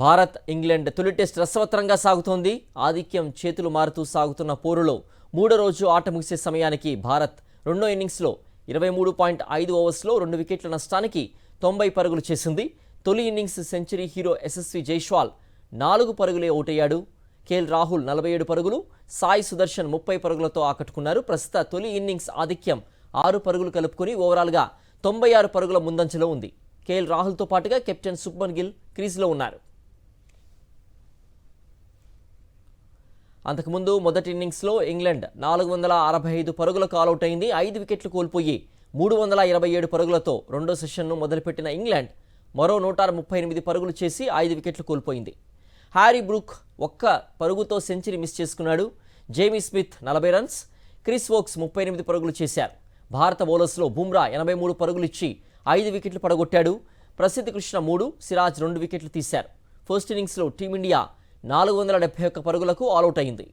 Bharat England తొలి test రసవత్తరంగా సాగుతోంది. ఆధిక్యం చేతులు మారుతూ సాగుతున్న పోరులో మూడో రోజు ఆట ముగిసే సమయానికి భారత్ రెండో ఇన్నింగ్స్లో 23.5 ఓవర్స్లో 2 వికెట్ల నష్టానికి 90 పరుగులు చేసింది. తొలి innings century hero Yashasvi Jaiswal 4 పరుగులే అవుటయ్యాడు. కేఎల్ రాహుల్ 47 పరుగులు, సాయి సుదర్శన్ 30 పరుగులతో ఆకట్టుకున్నారు. ప్రస్తుత తొలి ఇన్నింగ్స్ ఆధిక్యం 6 పరుగులు కలుపుకొని ఓవరాల్గా 96 పరుగుల ముందంజలో ఉంది. కేఎల్ రాహుల్తో పాటుగా కెప్టెన్ శుభ్మన్ గిల్ క్రీజ్లో ఉన్నారు. అంతకుముందు మొదటి ఇన్నింగ్స్లో ఇంగ్లాండ్ 465 పరుగులకు ఆలౌట్ అయింది. 5 వికెట్లు కోల్పోయి 327 పరుగులతో రెండో సెషన్ను మొదలుపెట్టిన ఇంగ్లాండ్ మరో 138 పరుగులు చేసి 5 వికెట్లు కోల్పోయింది. హ్యారీ బ్రూక్ 1 పరుగుతో సెంచరీ మిస్ చేసుకున్నాడు. Jamie Smith 40 runs, Chris Woakes 38 పరుగులు చేశారు. భారత బౌలర్స్లో బుమ్రా 83 పరుగులు ఇచ్చి 5 వికెట్లు పడగొట్టాడు. ప్రసిద్ధ్ కృష్ణ 3, సిరాజ్ 2 వికెట్లు తీశారు. ఫస్ట్ ఇన్నింగ్స్లో టీమిండియా 471 పరుగులకు ఆలౌట్ అయింది.